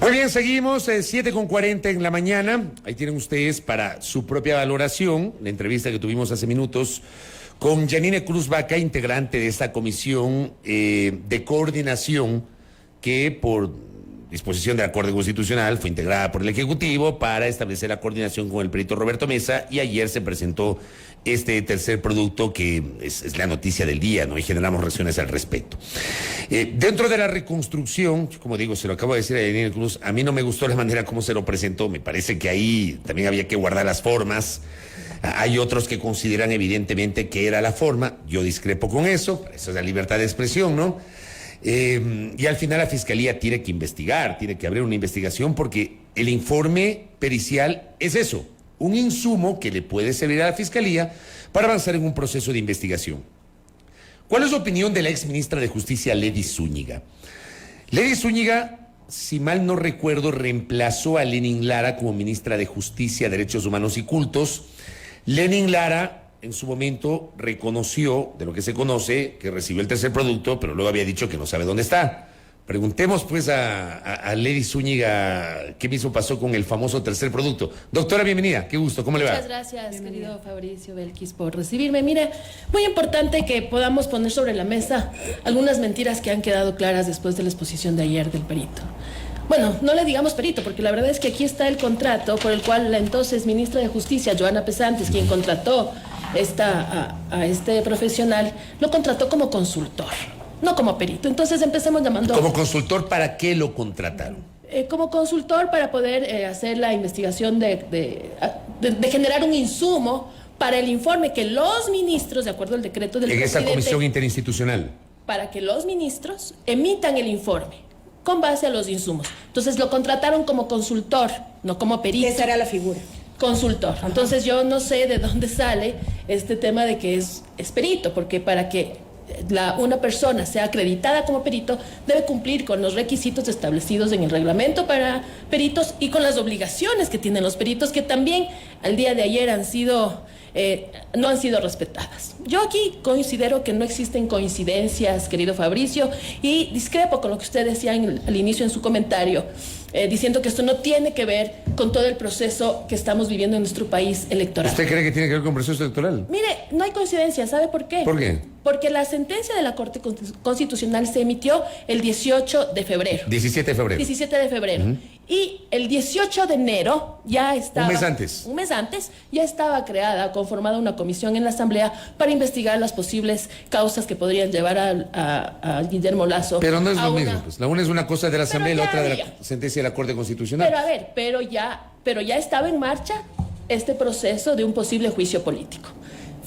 Muy bien, seguimos, 7:40 en la mañana. Ahí tienen ustedes para su propia valoración la entrevista que tuvimos hace minutos con Yanine Cruz Vaca, integrante de esta comisión de coordinación que por disposición de la Corte Constitucional fue integrada por el Ejecutivo para establecer la coordinación con el perito Roberto Mesa, y ayer se presentó este tercer producto que es la noticia del día, ¿no? Y generamos reacciones al respecto. Dentro de la reconstrucción, como digo, se lo acabo de decir a Yanine Cruz, a mí no me gustó la manera como se lo presentó, me parece que ahí también había que guardar las formas. Hay otros que consideran evidentemente que era la forma, yo discrepo con eso es la libertad de expresión, ¿no? Y al final la Fiscalía tiene que investigar, tiene que abrir una investigación, porque el informe pericial es eso, un insumo que le puede servir a la Fiscalía para avanzar en un proceso de investigación. ¿Cuál es la opinión de la ex ministra de Justicia, Ledy Zúñiga? Ledy Zúñiga, si mal no recuerdo, reemplazó a Lenin Lara como ministra de Justicia, Derechos Humanos y Cultos. Lenin Lara en su momento reconoció, de lo que se conoce, que recibió el tercer producto, pero luego había dicho que no sabe dónde está. Preguntemos pues a Ledy Zúñiga qué mismo pasó con el famoso tercer producto. Doctora, bienvenida, qué gusto, ¿cómo le va? Muchas gracias, querido Fabricio Belkis, por recibirme. Mire, muy importante que podamos poner sobre la mesa algunas mentiras que han quedado claras después de la exposición de ayer del perito. Bueno, no le digamos perito, porque la verdad es que aquí está el contrato por el cual la entonces ministra de Justicia, Joana Pesantes, quien contrató a este profesional, lo contrató como consultor, no como perito. Entonces empecemos llamando... ¿Como consultor para qué lo contrataron? Como consultor para poder hacer la investigación de generar un insumo para el informe que los ministros, de acuerdo al decreto del presidente... En esa comisión interinstitucional. Para que los ministros emitan el informe con base a los insumos. Entonces lo contrataron como consultor, no como perito. Esa era la figura. Consultor. Entonces yo no sé de dónde sale este tema de que es perito, porque para que una persona sea acreditada como perito debe cumplir con los requisitos establecidos en el reglamento para peritos y con las obligaciones que tienen los peritos, que también al día de ayer no han sido respetadas. Yo aquí considero que no existen coincidencias, querido Fabricio, y discrepo con lo que usted decía al inicio en su comentario, diciendo que esto no tiene que ver con todo el proceso que estamos viviendo en nuestro país electoral. ¿Usted cree que tiene que ver con el proceso electoral? Mire, no hay coincidencia, ¿sabe por qué? ¿Por qué? Porque la sentencia de la Corte Constitucional se emitió el 18 de febrero. 17 de febrero. 17 de febrero. Y el 18 de enero ya estaba... Un mes antes. Un mes antes ya estaba conformada una comisión en la Asamblea para investigar las posibles causas que podrían llevar a Guillermo Lasso. Pero no es lo mismo, pues. La una es una cosa de la Asamblea y la otra de la había sentencia de la Corte Constitucional. Pero a ver, pero ya estaba en marcha este proceso de un posible juicio político.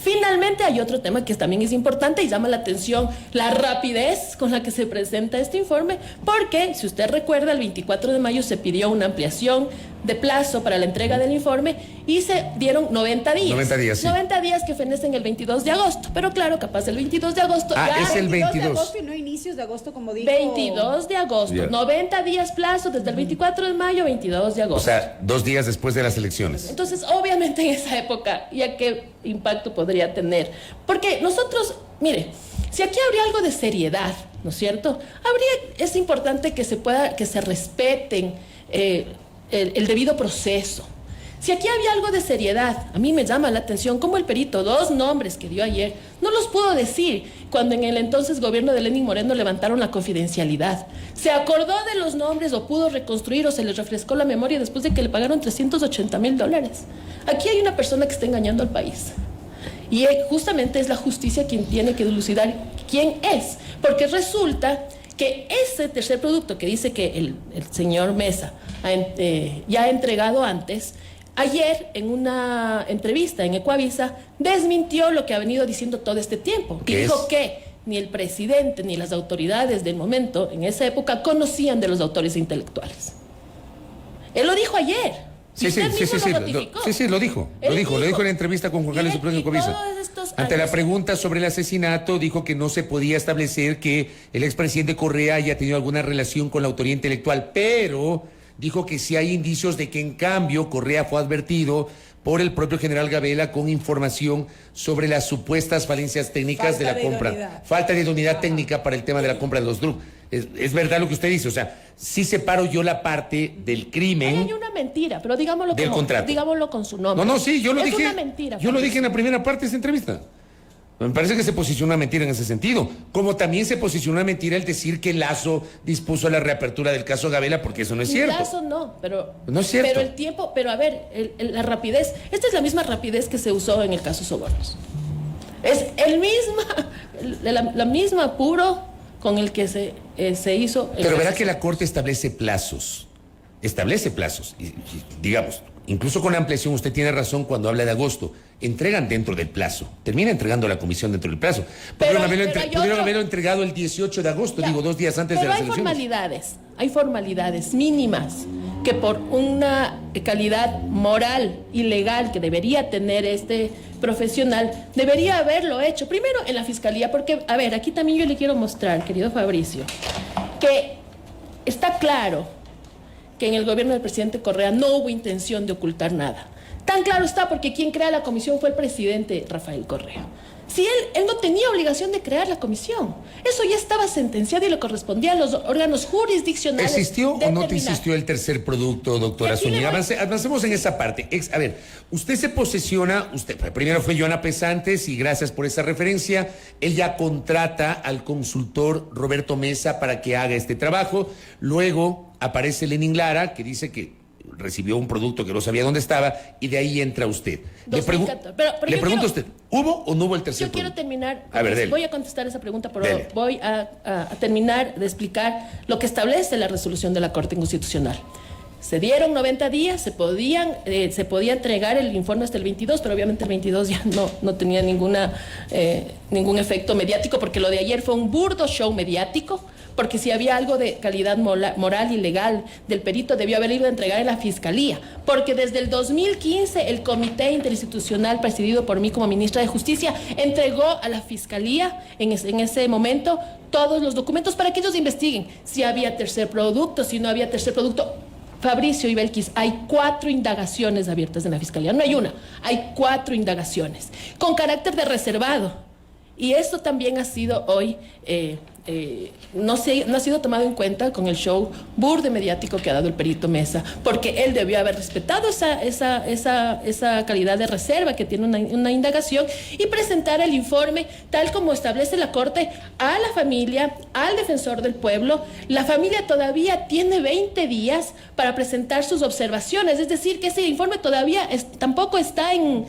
Finalmente hay otro tema que también es importante y llama la atención la rapidez con la que se presenta este informe, porque si usted recuerda, el 24 de mayo se pidió una ampliación de plazo para la entrega del informe y se dieron 90 días. 90 días, sí. 90 días que fenecen el 22 de agosto, pero claro, capaz el 22 de agosto... es el 22 de agosto y no inicios de agosto, como dijo... 22 de agosto, Yeah. 90 días plazo desde el 24 de mayo, 22 de agosto. O sea, 2 días después de las elecciones. Entonces, obviamente en esa época, ¿ya qué impacto podría tener? Porque nosotros, mire, si aquí habría algo de seriedad, ¿no es cierto? Es importante que se respeten el debido proceso. Si aquí había algo de seriedad, a mí me llama la atención cómo el perito, 2 nombres que dio ayer, no los pudo decir cuando en el entonces gobierno de Lenín Moreno levantaron la confidencialidad. Se acordó de los nombres o pudo reconstruir o se les refrescó la memoria después de que le pagaron $380,000. Aquí hay una persona que está engañando al país. Y justamente es la justicia quien tiene que dilucidar quién es. Porque resulta que ese tercer producto que dice que el señor Mesa ya ha entregado antes, ayer en una entrevista en Ecuavisa desmintió lo que ha venido diciendo todo este tiempo. Y dijo que ni el presidente ni las autoridades del momento, en esa época, conocían de los autores intelectuales. Él lo dijo ayer. Sí, lo dijo en la entrevista con Juan Carlos Supremo en Ecuavisa. Ante la pregunta sobre el asesinato, dijo que no se podía establecer que el expresidente Correa haya tenido alguna relación con la autoría intelectual, pero dijo que sí hay indicios de que en cambio Correa fue advertido por el propio general Gabela con información sobre las supuestas falencias técnicas de la compra. Falta de idoneidad técnica para el tema de la compra de los DRUP. Es verdad lo que usted dice, o sea, sí separo yo la parte del crimen. Ahí hay una mentira, pero digámoslo del contrato. Digámoslo con su nombre. No, sí, yo lo dije. Es una mentira. Yo lo dije en la primera parte de esta entrevista. Me parece que se posicionó una mentira en ese sentido. Como también se posicionó una mentira el decir que Lazo dispuso la reapertura del caso Gabela, porque eso no es cierto. Lazo no, pero. No es cierto. Pero el tiempo, pero a ver, la rapidez. Esta es la misma rapidez que se usó en el caso Sobornos. Es la misma apuro con el que se hizo. Pero verá que la Corte establece plazos. Y, digamos, incluso con ampliación usted tiene razón cuando habla de agosto. Entregan dentro del plazo. Termina entregando la comisión dentro del plazo. Pudieron haberlo entregado el 18 de agosto, Ya, 2 días antes de las elecciones. Hay formalidades mínimas que por una calidad moral y legal que debería tener este profesional, debería haberlo hecho. Primero en la fiscalía, porque, a ver, aquí también yo le quiero mostrar, querido Fabricio, que está claro que en el gobierno del presidente Correa no hubo intención de ocultar nada. Tan claro está porque quien crea la comisión fue el presidente Rafael Correa. Si él no tenía obligación de crear la comisión, eso ya estaba sentenciado y le correspondía a los órganos jurisdiccionales. ¿Existió o no te existió el tercer producto, doctora Zúñiga? Avancemos en esa parte. A ver, usted se posesiona, primero fue Joana Pesantes y gracias por esa referencia, él ya contrata al consultor Roberto Mesa para que haga este trabajo, luego aparece Lenin Lara que dice que recibió un producto que no sabía dónde estaba y de ahí entra usted. 2014. Le pregunto a usted, ¿hubo o no hubo el tercer producto? Yo quiero terminar, a ver, voy a contestar esa pregunta, pero voy a terminar de explicar lo que establece la resolución de la Corte Constitucional. Se dieron 90 días, se podía entregar el informe hasta el 22, pero obviamente el 22 ya no tenía ningún efecto mediático, porque lo de ayer fue un burdo show mediático, porque si había algo de calidad moral y legal del perito, debió haber ido a entregar en la Fiscalía, porque desde el 2015 el Comité Interinstitucional presidido por mí como ministra de Justicia entregó a la Fiscalía en ese momento todos los documentos para que ellos investiguen si había tercer producto, si no había tercer producto. Fabricio y Belkis, hay 4 indagaciones abiertas en la Fiscalía, no hay una, hay 4 indagaciones con carácter de reservado. Y esto también ha sido hoy, no ha sido tomado en cuenta con el show burde mediático que ha dado el perito Mesa, porque él debió haber respetado esa calidad de reserva que tiene una indagación y presentar el informe tal como establece la Corte a la familia, al defensor del pueblo. La familia todavía tiene 20 días para presentar sus observaciones, es decir, que ese informe todavía tampoco está en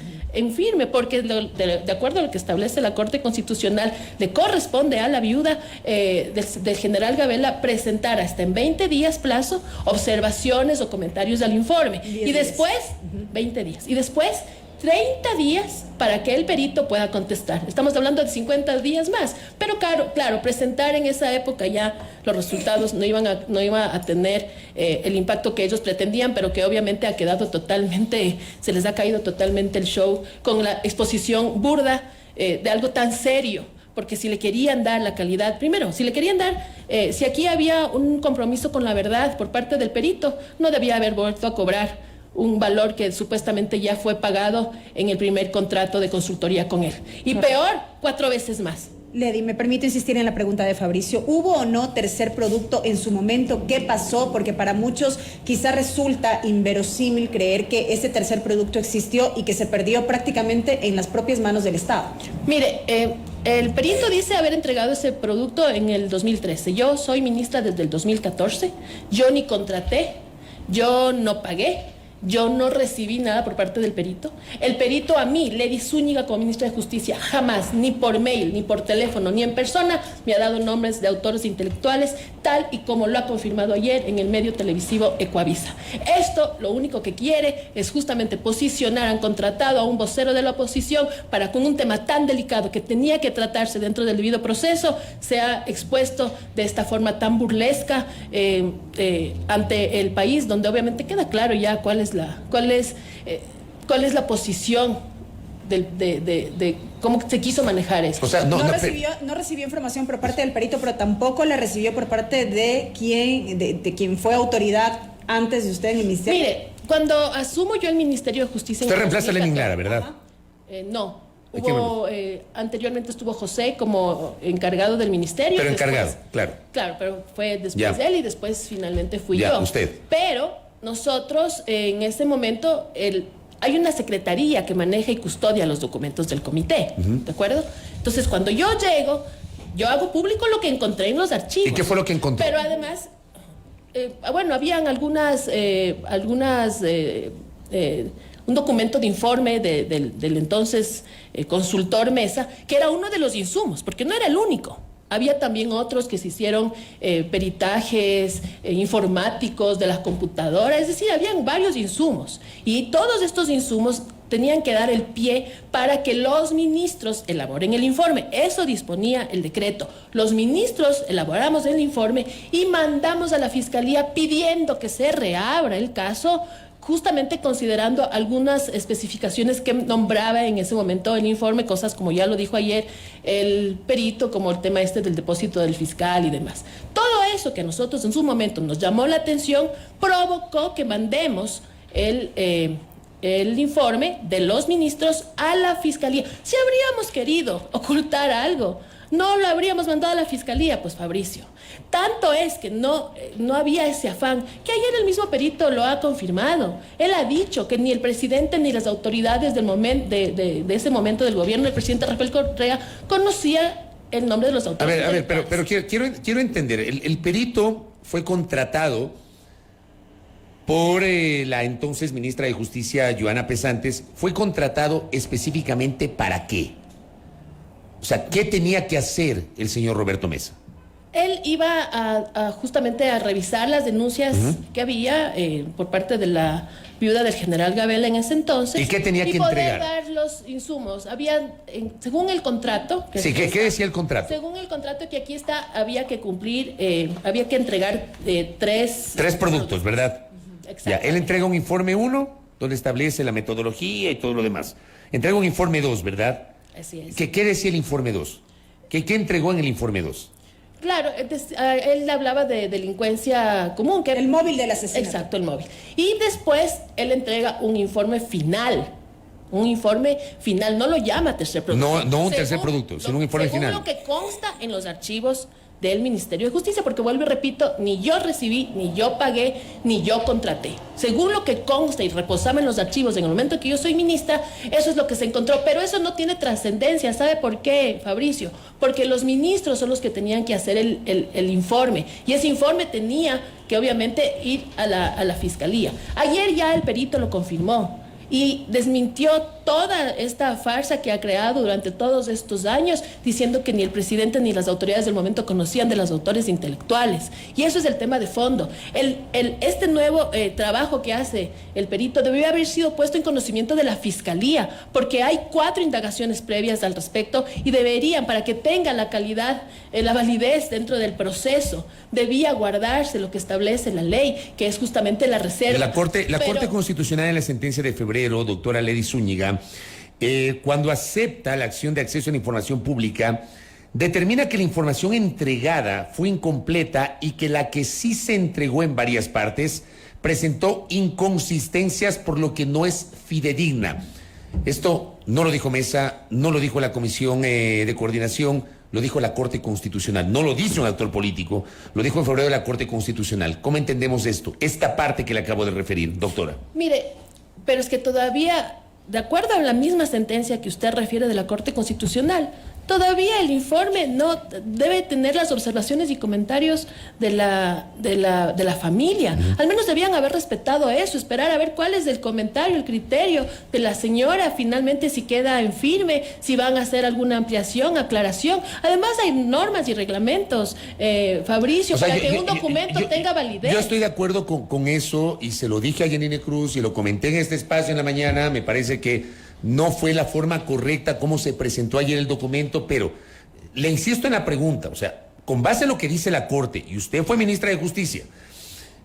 firme, porque de acuerdo a lo que establece la Corte Constitucional, le corresponde a la viuda del general Gabela presentar hasta en 20 días plazo observaciones o comentarios al informe. Y después, 20 días. Y después, 30 días para que el perito pueda contestar. Estamos hablando de 50 días más. Pero claro, presentar en esa época ya los resultados no iba a tener el impacto que ellos pretendían, pero que obviamente ha quedado totalmente, se les ha caído totalmente el show con la exposición burda de algo tan serio. Porque si le querían dar la calidad, primero, si aquí había un compromiso con la verdad por parte del perito, no debía haber vuelto a cobrar un valor que supuestamente ya fue pagado en el primer contrato de consultoría con él. Y peor, 4 veces más. Lady, me permito insistir en la pregunta de Fabricio. ¿Hubo o no tercer producto en su momento? ¿Qué pasó? Porque para muchos quizá resulta inverosímil creer que ese tercer producto existió y que se perdió prácticamente en las propias manos del Estado. Mire, el perito dice haber entregado ese producto en el 2013. Yo soy ministra desde el 2014. Yo ni contraté, yo no pagué. Yo no recibí nada por parte del perito. El perito a mí, Lady Zúñiga, como ministra de Justicia, jamás, ni por mail, ni por teléfono, ni en persona, me ha dado nombres de autores intelectuales, tal y como lo ha confirmado ayer en el medio televisivo Ecuavisa. Esto lo único que quiere es justamente posicionar, han contratado a un vocero de la oposición para con un tema tan delicado que tenía que tratarse dentro del debido proceso, sea expuesto de esta forma tan burlesca ante el país, donde obviamente queda claro ya cuál es la posición de cómo se quiso manejar eso. O sea, no recibió información por parte del perito, pero tampoco la recibió por parte de quien fue autoridad antes de usted en el ministerio. Mire, cuando asumo yo el Ministerio de Justicia... Usted reemplaza a Lenin Lara, ¿verdad? No. Anteriormente estuvo José como encargado del ministerio. Pero después, encargado, claro. Claro, pero fue después Ya. de él y después finalmente fui Ya, yo. usted. Pero nosotros en este momento hay una secretaría que maneja y custodia los documentos del comité, ¿de acuerdo? Entonces cuando yo llego, yo hago público lo que encontré en los archivos. ¿Y qué fue lo que encontró? Pero además, habían un documento de informe del entonces consultor Mesa, que era uno de los insumos, porque no era el único. Había también otros que se hicieron peritajes informáticos de las computadoras, es decir, habían varios insumos. Y todos estos insumos tenían que dar el pie para que los ministros elaboren el informe. Eso disponía el decreto. Los ministros elaboramos el informe y mandamos a la Fiscalía pidiendo que se reabra el caso, justamente considerando algunas especificaciones que nombraba en ese momento el informe, cosas como ya lo dijo ayer el perito, como el tema del depósito del fiscal y demás. Todo eso que a nosotros en su momento nos llamó la atención provocó que mandemos el informe de los ministros a la Fiscalía. Si habríamos querido ocultar algo, no lo habríamos mandado a la Fiscalía, pues Fabricio. Tanto es que no había ese afán, que ayer el mismo perito lo ha confirmado. Él ha dicho que ni el presidente ni las autoridades de ese momento del gobierno, el presidente Rafael Correa, conocía el nombre de los autores. A ver, pero quiero entender. El perito fue contratado por la entonces ministra de Justicia, Joana Pesantes. ¿Fue contratado específicamente para qué? O sea, ¿qué tenía que hacer el señor Roberto Mesa? Él iba justamente a revisar las denuncias que había por parte de la viuda del general Gabela en ese entonces. ¿Y qué tenía que entregar? Y poder dar los insumos. Según el contrato... Sí, ¿qué decía el contrato? Según el contrato que aquí está, había que cumplir, había que entregar tres productos, ¿verdad? Exacto. Ya, él entrega un informe 1, donde establece la metodología y todo lo demás. Entrega un informe 2, ¿verdad? Así es. ¿Qué decía el informe 2? ¿Qué entregó en el informe 2? Claro, él hablaba de delincuencia común. El móvil del asesinato. Exacto, el móvil. Y después él entrega un informe final. Un informe final, no lo llama tercer producto. No un tercer producto, sino un informe final. Según lo que consta en los archivos del Ministerio de Justicia, porque vuelvo y repito, ni yo recibí, ni yo pagué, ni yo contraté. Según lo que consta y reposaba en los archivos en el momento en que yo soy ministra, eso es lo que se encontró, pero eso no tiene trascendencia. ¿Sabe por qué, Fabricio? Porque los ministros son los que tenían que hacer el informe, y ese informe tenía que obviamente ir a la Fiscalía. Ayer ya el perito lo confirmó y desmintió toda esta farsa que ha creado durante todos estos años, diciendo que ni el presidente ni las autoridades del momento conocían de los autores intelectuales. Y eso es el tema de fondo. Este nuevo trabajo que hace el perito debió haber sido puesto en conocimiento de la Fiscalía, porque hay 4 indagaciones previas al respecto y deberían, para que tenga la calidad, la validez dentro del proceso, debía guardarse lo que establece la ley, que es justamente la reserva. La Corte Constitucional, en la sentencia de febrero, doctora Lady Zúñiga, cuando acepta la acción de acceso a la información pública, determina que la información entregada fue incompleta y que la que sí se entregó en varias partes presentó inconsistencias, por lo que no es fidedigna. Esto no lo dijo Mesa, no lo dijo la Comisión de Coordinación, lo dijo la Corte Constitucional, no lo dice un actor político, lo dijo en febrero la Corte Constitucional. ¿Cómo entendemos esto? Esta parte que le acabo de referir, doctora. Mire, pero es que todavía, de acuerdo a la misma sentencia que usted refiere de la Corte Constitucional, todavía el informe no debe tener las observaciones y comentarios de la familia. Al menos debían haber respetado eso, esperar a ver cuál es el comentario, el criterio de la señora, finalmente si queda en firme, si van a hacer alguna ampliación, aclaración. Además hay normas y reglamentos, Fabricio, O sea, para que un documento tenga validez. Yo estoy de acuerdo con eso, y se lo dije a Yanine Cruz y lo comenté en este espacio en la mañana. Me parece que no fue la forma correcta como se presentó ayer el documento, pero le insisto en la pregunta, o sea, con base en lo que dice la Corte, y usted fue ministra de Justicia,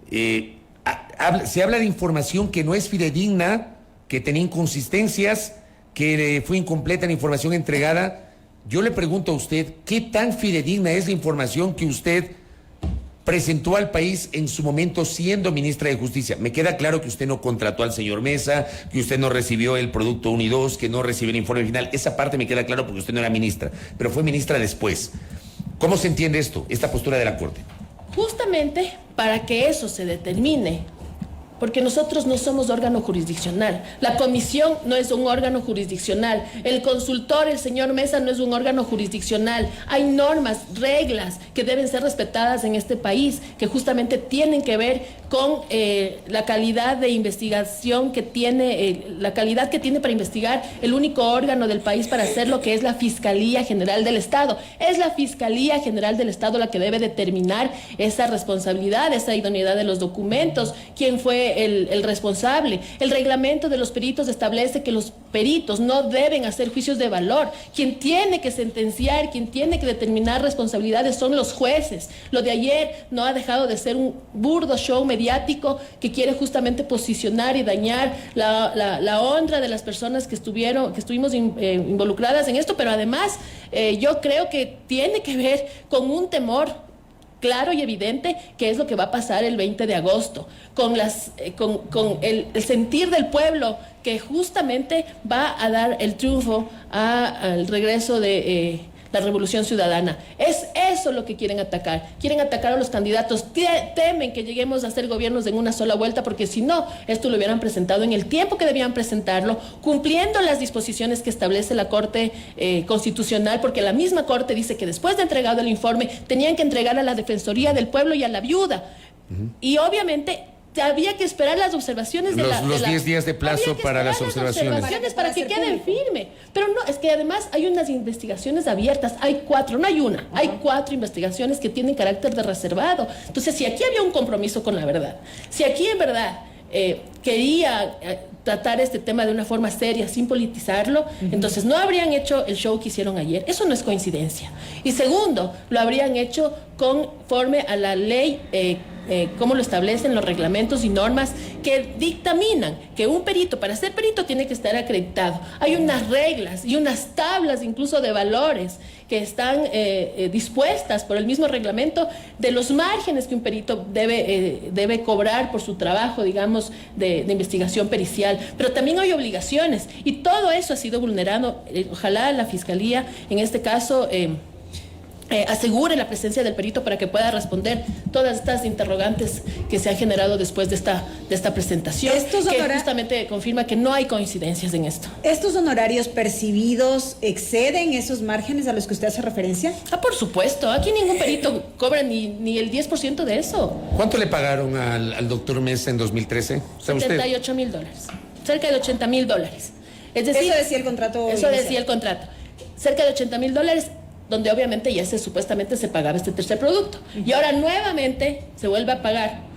se habla de información que no es fidedigna, que tenía inconsistencias, que fue incompleta la información entregada. Yo le pregunto a usted, ¿qué tan fidedigna es la información que usted presentó al país en su momento siendo ministra de Justicia. Me queda claro que usted no contrató al señor Mesa, que usted no recibió el producto 1 y 2, que no recibió el informe final. Esa parte me queda claro porque usted no era ministra, pero fue ministra después. ¿Cómo se entiende esto, esta postura de la Corte? Justamente para que eso se determine, porque nosotros no somos órgano jurisdiccional. La comisión no es un órgano jurisdiccional. El consultor, el señor Mesa, no es un órgano jurisdiccional. Hay normas, reglas que deben ser respetadas en este país, que justamente tienen que ver con la calidad de investigación que tiene, la calidad que tiene para investigar el único órgano del país para hacer lo que es la Fiscalía General del Estado. Es la Fiscalía General del Estado la que debe determinar esa responsabilidad, esa idoneidad de los documentos, quién fue el responsable. El reglamento de los peritos establece que los peritos no deben hacer juicios de valor. Quien tiene que sentenciar, quien tiene que determinar responsabilidades son los jueces. Lo de ayer no ha dejado de ser un burdo show mediático que quiere justamente posicionar y dañar la honra de las personas que estuvimos involucradas en esto, pero además yo creo que tiene que ver con un temor claro y evidente que es lo que va a pasar el 20 de agosto, con el sentir del pueblo que justamente va a dar el triunfo al regreso de la revolución ciudadana. Es eso lo que quieren atacar. Quieren atacar a los candidatos. Temen que lleguemos a hacer gobiernos en una sola vuelta, porque si no, esto lo hubieran presentado en el tiempo que debían presentarlo, cumpliendo las disposiciones que establece la Corte Constitucional, porque la misma Corte dice que después de entregado el informe, tenían que entregar a la Defensoría del Pueblo y a la viuda. Y obviamente había que esperar las observaciones los 10 días de plazo para las observaciones para que queden firme. Pero no, es que además hay unas investigaciones abiertas, hay 4, no hay una, hay 4 investigaciones que tienen carácter de reservado. Entonces, si aquí había un compromiso con la verdad, si aquí en verdad quería tratar este tema de una forma seria, sin politizarlo, entonces no habrían hecho el show que hicieron ayer. Eso no es coincidencia. Y segundo, lo habrían hecho conforme a la ley, como lo establecen los reglamentos y normas que dictaminan que un perito, para ser perito, tiene que estar acreditado. Hay unas reglas y unas tablas incluso de valores que están dispuestas por el mismo reglamento de los márgenes que un perito debe cobrar por su trabajo, digamos, de investigación pericial. Pero también hay obligaciones y todo eso ha sido vulnerado. Ojalá la Fiscalía, en este caso, asegure la presencia del perito para que pueda responder todas estas interrogantes que se han generado después de esta presentación, que justamente confirma que no hay coincidencias en esto. ¿Estos honorarios percibidos exceden esos márgenes a los que usted hace referencia? Por supuesto, aquí ningún perito cobra ni el 10% de eso. ¿Cuánto le pagaron al doctor Mesa en 2013? $78,000, cerca de $80,000. Es decir, eso decía el contrato. Eso decía el contrato, cerca de $80,000, donde obviamente ya supuestamente se pagaba este tercer producto. Y ahora nuevamente se vuelve a pagar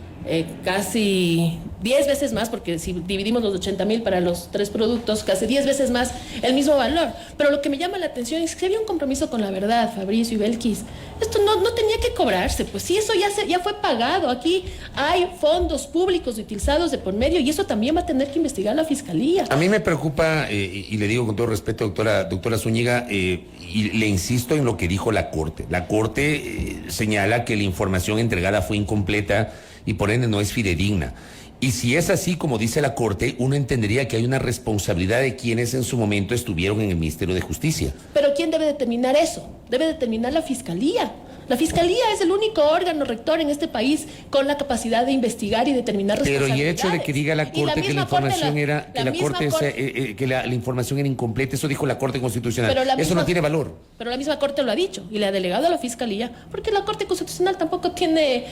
casi 10 veces más, porque si dividimos los 80,000 para los 3 productos, casi 10 veces más el mismo valor. Pero lo que me llama la atención es que había un compromiso con la verdad, Fabricio y Belkis. Esto no tenía que cobrarse, pues sí, eso ya fue pagado. Aquí hay fondos públicos utilizados de por medio y eso también va a tener que investigar la Fiscalía. A mí me preocupa, y le digo con todo respeto, doctora Zúñiga, y le insisto en lo que dijo la Corte. La Corte señala que la información entregada fue incompleta y por ende no es fidedigna. Y si es así como dice la Corte, uno entendería que hay una responsabilidad de quienes en su momento estuvieron en el Ministerio de Justicia. Pero ¿quién debe determinar eso? Debe determinar la Fiscalía. La Fiscalía es el único órgano rector en este país con la capacidad de investigar y determinar responsabilidades. Pero y el hecho de que diga la Corte que la información la información era incompleta, eso dijo la Corte Constitucional. Eso no tiene valor. Pero la misma Corte lo ha dicho y le ha delegado a la Fiscalía, porque la Corte Constitucional tampoco tiene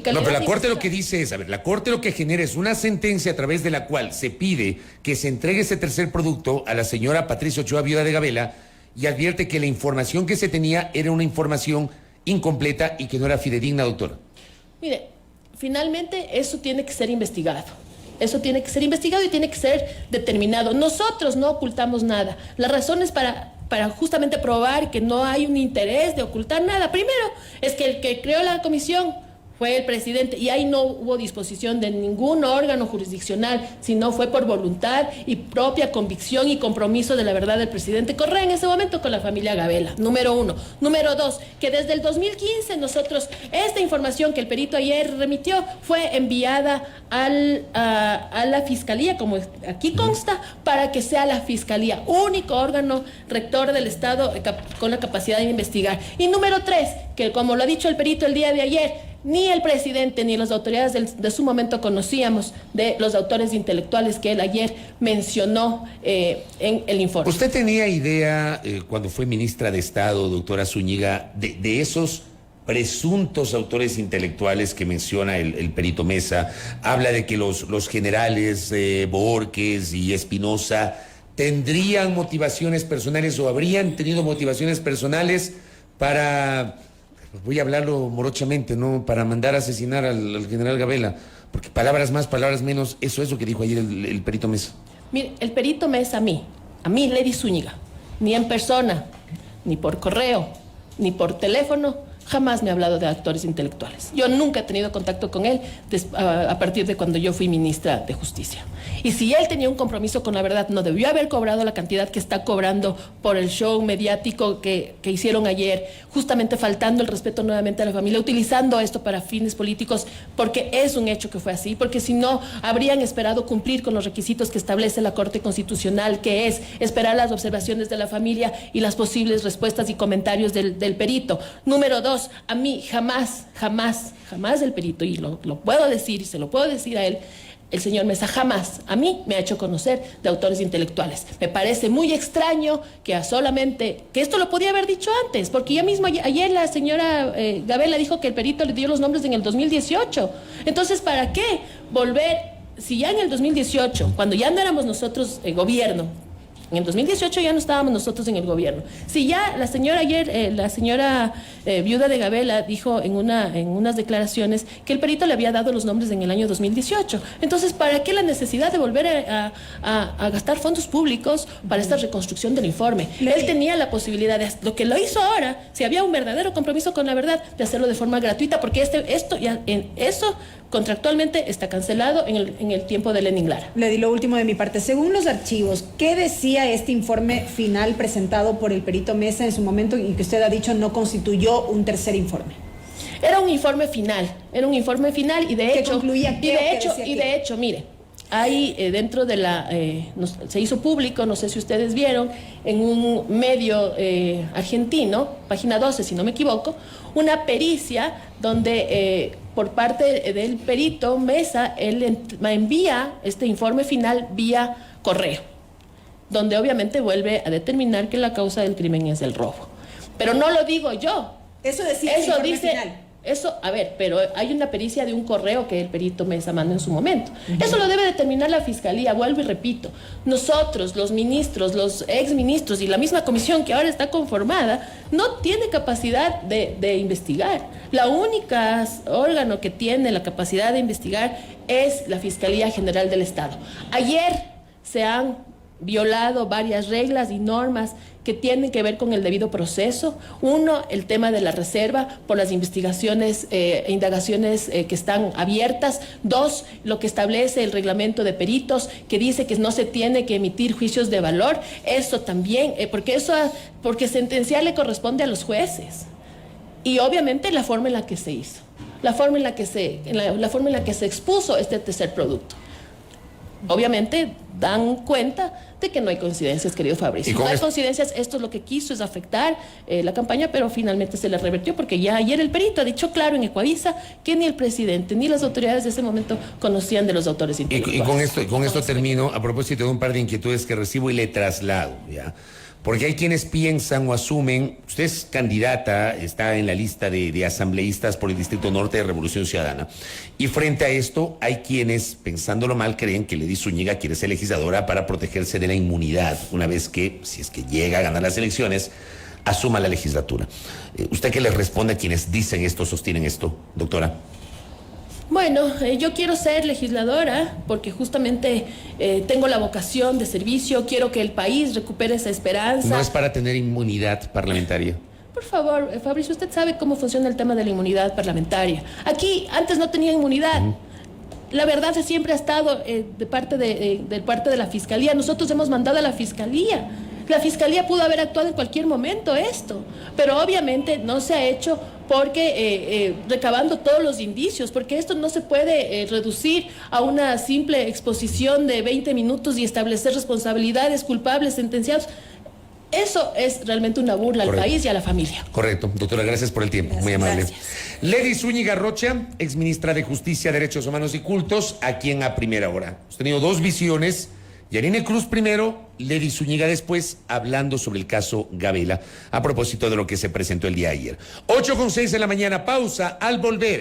calidad. No, pero la Corte lo que dice es, la Corte lo que genera es una sentencia a través de la cual se pide que se entregue ese tercer producto a la señora Patricia Ochoa, viuda de Gabela, y advierte que la información que se tenía era una información incompleta y que no era fidedigna, doctora. Mire, finalmente eso tiene que ser investigado. Eso tiene que ser investigado y tiene que ser determinado. Nosotros no ocultamos nada. Las razones para justamente probar que no hay un interés de ocultar nada, primero, es que el que creó la comisión fue el presidente, y ahí no hubo disposición de ningún órgano jurisdiccional, sino fue por voluntad y propia convicción y compromiso de la verdad del presidente Correa en ese momento con la familia Gabela, número uno. Número dos, que desde el 2015 nosotros, esta información que el perito ayer remitió fue enviada a la Fiscalía, como aquí consta, para que sea la Fiscalía, único órgano rector del Estado con la capacidad de investigar. Y número tres, que como lo ha dicho el perito el día de ayer, ni el presidente ni las autoridades de su momento conocíamos de los autores intelectuales que él ayer mencionó en el informe. ¿Usted tenía idea, cuando fue ministra de Estado, doctora Zúñiga, de esos presuntos autores intelectuales que menciona el perito Mesa? Habla de que los generales Borges y Espinosa tendrían motivaciones personales o habrían tenido motivaciones personales para... Voy a hablarlo morochamente, ¿no? Para mandar a asesinar al general Gabela. Porque palabras más, palabras menos, eso es lo que dijo ayer el perito Mesa. Mire, el perito Mesa a mí, Lady Zúñiga, ni en persona, ni por correo, ni por teléfono, jamás me ha hablado de actores intelectuales. Yo nunca he tenido contacto con él a partir de cuando yo fui ministra de Justicia. Y si él tenía un compromiso con la verdad, no debió haber cobrado la cantidad que está cobrando por el show mediático que hicieron ayer, justamente faltando el respeto nuevamente a la familia, utilizando esto para fines políticos, porque es un hecho que fue así, porque si no, habrían esperado cumplir con los requisitos que establece la Corte Constitucional, que es esperar las observaciones de la familia y las posibles respuestas y comentarios del perito. Número dos, a mí jamás el perito, y lo puedo decir y se lo puedo decir a él, el señor Mesa jamás a mí me ha hecho conocer de autores intelectuales. Me parece muy extraño que que esto lo podía haber dicho antes, porque ya mismo ayer la señora Gabela dijo que el perito le dio los nombres en el 2018. Entonces, ¿para qué volver, si ya en el 2018, cuando ya no éramos nosotros gobierno, en el 2018 ya no estábamos nosotros en el gobierno. Si ya la señora ayer, la señora viuda de Gabela dijo en unas declaraciones que el perito le había dado los nombres en el año 2018. Entonces, ¿para qué la necesidad de volver a gastar fondos públicos para esta reconstrucción del informe? Él tenía la posibilidad de, lo que lo hizo ahora, si había un verdadero compromiso con la verdad, de hacerlo de forma gratuita, porque eso contractualmente está cancelado en el tiempo de Lenin Lara. Le di lo último de mi parte. Según los archivos, ¿qué decía este informe final presentado por el perito Mesa en su momento y que usted ha dicho no constituyó un tercer informe? Era un informe final y de hecho... concluía y de hecho, mire, hay dentro de se hizo público, no sé si ustedes vieron, en un medio argentino, página 12 si no me equivoco, una pericia donde por parte del perito Mesa, él envía este informe final vía correo, donde obviamente vuelve a determinar que la causa del crimen es el robo. Pero no lo digo yo. Eso decía eso dice final. Eso, a ver, pero hay una pericia de un correo que el perito Mesa mandó en su momento. Eso lo debe determinar la Fiscalía, vuelvo y repito. Nosotros, los ministros, los exministros y la misma comisión que ahora está conformada, no tiene capacidad de investigar. La única órgano que tiene la capacidad de investigar es la Fiscalía General del Estado. Ayer se han violado varias reglas y normas que tienen que ver con el debido proceso. Uno, el tema de la reserva por las investigaciones e indagaciones que están abiertas. Dos, lo que establece el reglamento de peritos, que dice que no se tiene que emitir juicios de valor. Eso también, porque sentenciar le corresponde a los jueces. Y obviamente la forma en la que se hizo, la forma en la que se expuso este tercer producto. Obviamente dan cuenta de que no hay coincidencias, querido Fabricio. No hay coincidencias, esto es lo que quiso, es afectar la campaña, pero finalmente se le revertió porque ya ayer el perito ha dicho claro en Ecuavisa que ni el presidente ni las autoridades de ese momento conocían de los autores intelectuales. Y con esto termino, a propósito de un par de inquietudes que recibo y le traslado, ¿ya? Porque hay quienes piensan o asumen, usted es candidata, está en la lista de asambleístas por el Distrito Norte de Revolución Ciudadana, y frente a esto hay quienes, pensándolo mal, creen que Lady Zúñiga quiere ser legisladora para protegerse de la inmunidad, una vez que, si es que llega a ganar las elecciones, asuma la legislatura. ¿Usted qué le responde a quienes dicen esto, sostienen esto, doctora? Bueno, yo quiero ser legisladora porque justamente tengo la vocación de servicio, quiero que el país recupere esa esperanza. No es para tener inmunidad parlamentaria. Por favor, Fabricio, usted sabe cómo funciona el tema de la inmunidad parlamentaria. Aquí antes no tenía inmunidad. La verdad siempre ha estado de parte de la Fiscalía. Nosotros hemos mandado a la Fiscalía. La Fiscalía pudo haber actuado en cualquier momento esto, pero obviamente no se ha hecho porque recabando todos los indicios, porque esto no se puede reducir a una simple exposición de 20 minutos y establecer responsabilidades, culpables, sentenciados. Eso es realmente una burla al país y a la familia. Correcto. Doctora, gracias por el tiempo. Gracias, muy amable. Gracias. Lady Zúñiga Rocha, exministra de Justicia, Derechos Humanos y Cultos, aquí en A Primera Hora. Hemos tenido dos visiones. Yanine Cruz primero, Lady Zúñiga después, hablando sobre el caso Gabela, a propósito de lo que se presentó el día de ayer. 8:06 de la mañana, pausa. Al volver,